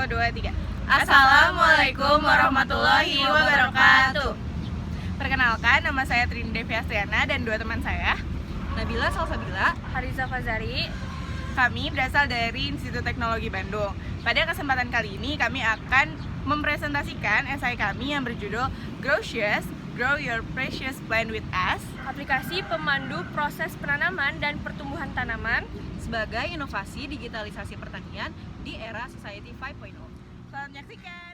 2, 3. Assalamualaikum warahmatullahi wabarakatuh. Perkenalkan, nama saya Trini Devi Astriana dan dua teman saya, Nabila Salsabila, Hariza Fazari. Kami berasal dari Institut Teknologi Bandung. Pada kesempatan kali ini kami akan mempresentasikan esai kami yang berjudul Growtious, Grow Your Precious Plant with Us, aplikasi pemandu proses penanaman dan pertumbuhan tanaman sebagai inovasi digitalisasi pertanian di era Society 5.0. Selamat menyaksikan.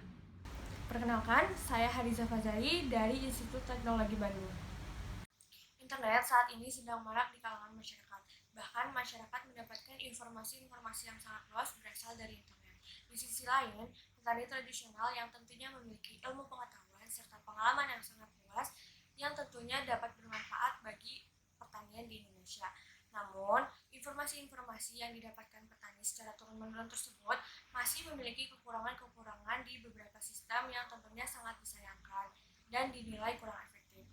Perkenalkan, saya Hariza Fazari dari Institut Teknologi Bandung. Internet saat ini sedang marak di kalangan masyarakat. Bahkan masyarakat mendapatkan informasi-informasi yang sangat luas berasal dari internet. Di sisi lain, petani tradisional yang tentunya memiliki ilmu pengetahuan serta pengalaman yang sangat luas yang tentunya dapat bermanfaat bagi pertanian di Indonesia. Namun, informasi-informasi yang didapatkan petani secara turun-menurun tersebut masih memiliki kekurangan-kekurangan di beberapa sistem yang tentunya sangat disayangkan dan dinilai kurang efektif.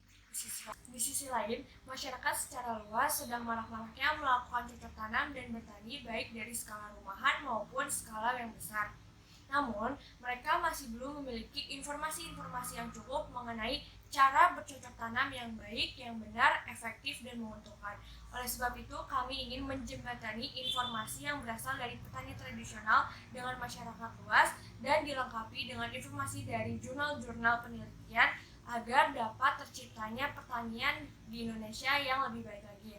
Di sisi lain, masyarakat secara luas sedang marak-maraknya melakukan cocok tanam dan bertani baik dari skala rumahan maupun skala yang besar. Namun, mereka masih belum memiliki informasi-informasi yang cukup mengenai cara bercocok tanam yang baik, yang benar, efektif, dan menguntungkan. Oleh sebab itu, kami ingin menjembatani informasi yang berasal dari petani tradisional dengan masyarakat luas dan dilengkapi dengan informasi dari jurnal-jurnal penelitian agar dapat terciptanya pertanian di Indonesia yang lebih baik lagi.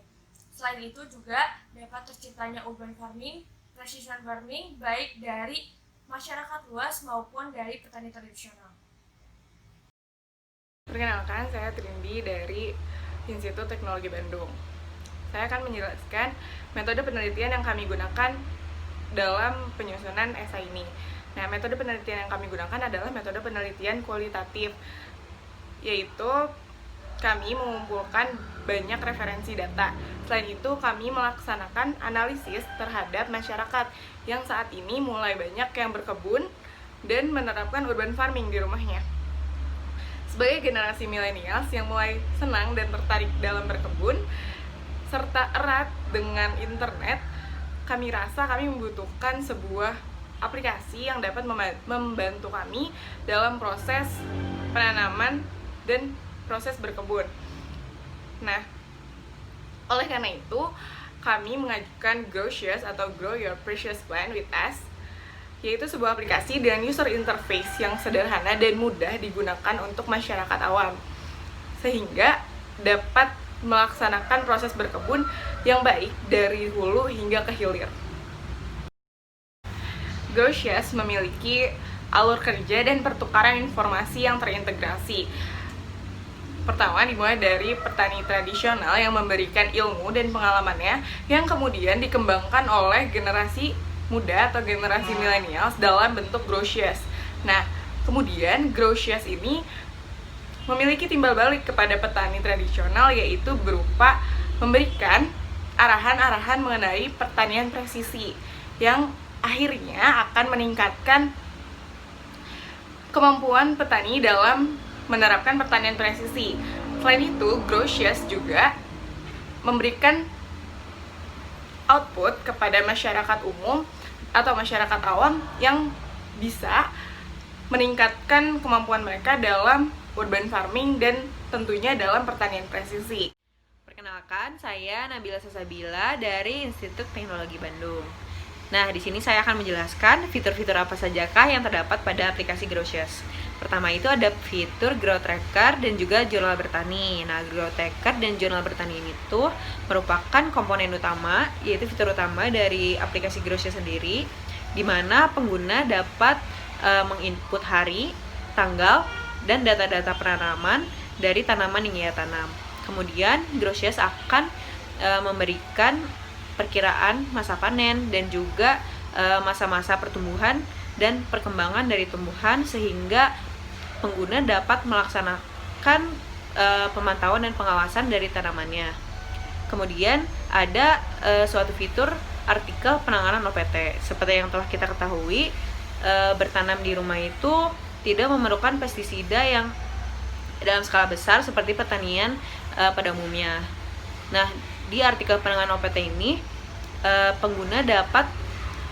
Selain itu juga dapat terciptanya urban farming, precision farming, baik dari masyarakat luas maupun dari petani tradisional. Perkenalkan, saya Trindi dari Institut Teknologi Bandung. Saya akan menjelaskan metode penelitian yang kami gunakan dalam penyusunan esai ini. Nah, metode penelitian yang kami gunakan adalah metode penelitian kualitatif, yaitu kami mengumpulkan banyak referensi data. Selain itu, kami melaksanakan analisis terhadap masyarakat yang saat ini mulai banyak yang berkebun dan menerapkan urban farming di rumahnya. Sebagai generasi milenials yang mulai senang dan tertarik dalam berkebun, serta erat dengan internet, kami rasa kami membutuhkan sebuah aplikasi yang dapat membantu kami dalam proses penanaman dan proses berkebun. Nah, oleh karena itu, kami mengajukan Growtious atau Grow Your Precious Plant with Us, yaitu sebuah aplikasi dengan user interface yang sederhana dan mudah digunakan untuk masyarakat awam, sehingga dapat melaksanakan proses berkebun yang baik dari hulu hingga ke hilir. Growtious memiliki alur kerja dan pertukaran informasi yang terintegrasi. Pertama, dimulai dari petani tradisional yang memberikan ilmu dan pengalamannya yang kemudian dikembangkan oleh generasi muda atau generasi milenials dalam bentuk Growtious. Nah, kemudian Growtious ini memiliki timbal balik kepada petani tradisional, yaitu berupa memberikan arahan-arahan mengenai pertanian presisi yang akhirnya akan meningkatkan kemampuan petani dalam menerapkan pertanian presisi. Selain itu, Growtious juga memberikan output kepada masyarakat umum atau masyarakat awam yang bisa meningkatkan kemampuan mereka dalam urban farming dan tentunya dalam pertanian presisi. Perkenalkan, saya Nabila Salsabila dari Institut Teknologi Bandung. Nah, di sini saya akan menjelaskan fitur-fitur apa sajakah yang terdapat pada aplikasi Growtious. Pertama itu ada fitur Grow Tracker dan juga jurnal bertani. Nah, Grow Tracker dan jurnal bertani ini tuh merupakan komponen utama, yaitu fitur utama dari aplikasi Growtious sendiri, di mana pengguna dapat menginput hari, tanggal, dan data-data penanaman dari tanaman yang ia tanam. Kemudian Growtious akan memberikan perkiraan masa panen dan juga masa-masa pertumbuhan dan perkembangan dari tumbuhan, sehingga pengguna dapat melaksanakan pemantauan dan pengawasan dari tanamannya. Kemudian ada suatu fitur artikel penanganan OPT. Seperti yang telah kita ketahui, bertanam di rumah itu tidak memerlukan pestisida yang dalam skala besar seperti pertanian pada umumnya. Nah, di artikel penanganan OPT ini pengguna dapat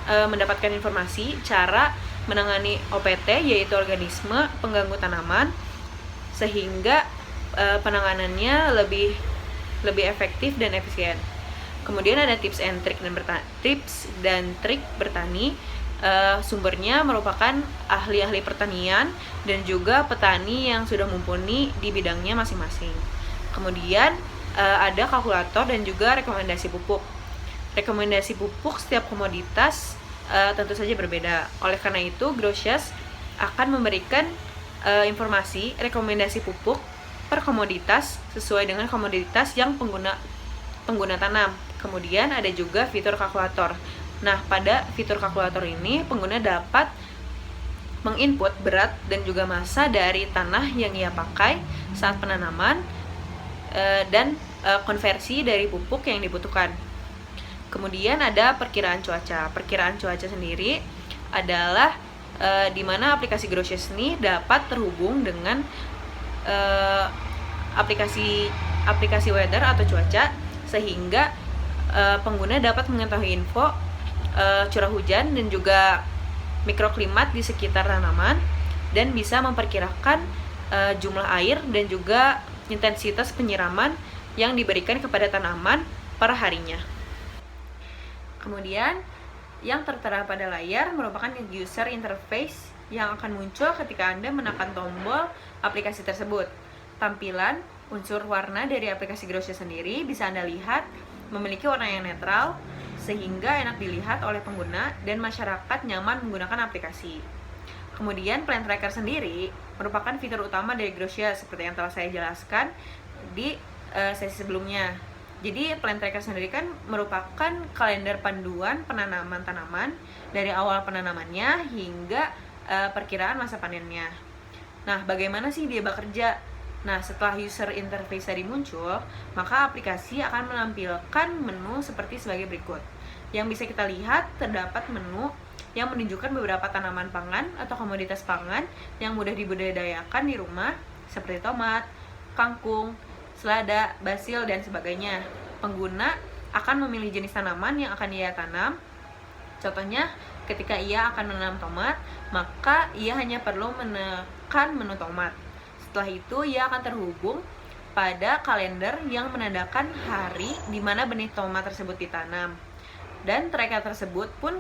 mendapatkan informasi cara menangani OPT, yaitu organisme pengganggu tanaman, sehingga penanganannya lebih efektif dan efisien. Kemudian ada tips dan trik bertani. Sumbernya merupakan ahli-ahli pertanian dan juga petani yang sudah mumpuni di bidangnya masing-masing. Kemudian ada kalkulator dan juga rekomendasi pupuk. Rekomendasi pupuk setiap komoditas tentu saja berbeda. Oleh karena itu, Grosjes akan memberikan informasi rekomendasi pupuk per komoditas sesuai dengan komoditas yang pengguna tanam. Kemudian ada juga fitur kalkulator. Nah, pada fitur kalkulator ini pengguna dapat menginput berat dan juga massa dari tanah yang ia pakai saat penanaman dan konversi dari pupuk yang dibutuhkan. Kemudian ada perkiraan cuaca. Perkiraan cuaca sendiri adalah di mana aplikasi Grosjes ini dapat terhubung dengan aplikasi weather atau cuaca, sehingga pengguna dapat mengetahui info curah hujan dan juga mikroklimat di sekitar tanaman dan bisa memperkirakan jumlah air dan juga intensitas penyiraman yang diberikan kepada tanaman per harinya. Kemudian yang tertera pada layar merupakan user interface yang akan muncul ketika Anda menekan tombol aplikasi tersebut. Tampilan unsur warna dari aplikasi Grosjes sendiri bisa Anda lihat memiliki warna yang netral sehingga enak dilihat oleh pengguna dan masyarakat nyaman menggunakan aplikasi. Kemudian Plan Tracker sendiri merupakan fitur utama dari Grosjes seperti yang telah saya jelaskan di sesi sebelumnya. Jadi Plan Tracker sendiri kan merupakan kalender panduan penanaman tanaman dari awal penanamannya hingga perkiraan masa panennya. Nah, bagaimana sih dia bekerja? Nah, setelah user interface tadi muncul, maka aplikasi akan menampilkan menu seperti sebagai berikut. Yang bisa kita lihat, terdapat menu yang menunjukkan beberapa tanaman pangan atau komoditas pangan yang mudah dibudidayakan di rumah, seperti tomat, kangkung, selada, basil, dan sebagainya. Pengguna akan memilih jenis tanaman yang akan ia tanam. Contohnya, ketika ia akan menanam tomat, maka ia hanya perlu menekan menu tomat. Setelah itu, ia akan terhubung pada kalender yang menandakan hari di mana benih tomat tersebut ditanam. Dan tracker tersebut pun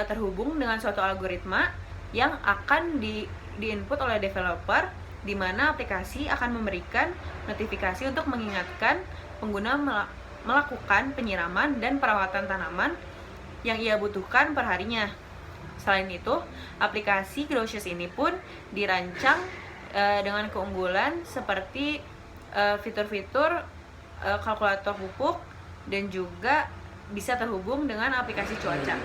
terhubung dengan suatu algoritma yang akan diinput oleh developer, di mana aplikasi akan memberikan notifikasi untuk mengingatkan pengguna melakukan penyiraman dan perawatan tanaman yang ia butuhkan per harinya. Selain itu, aplikasi Grosjes ini pun dirancang dengan keunggulan seperti fitur-fitur kalkulator pupuk dan juga bisa terhubung dengan aplikasi cuaca.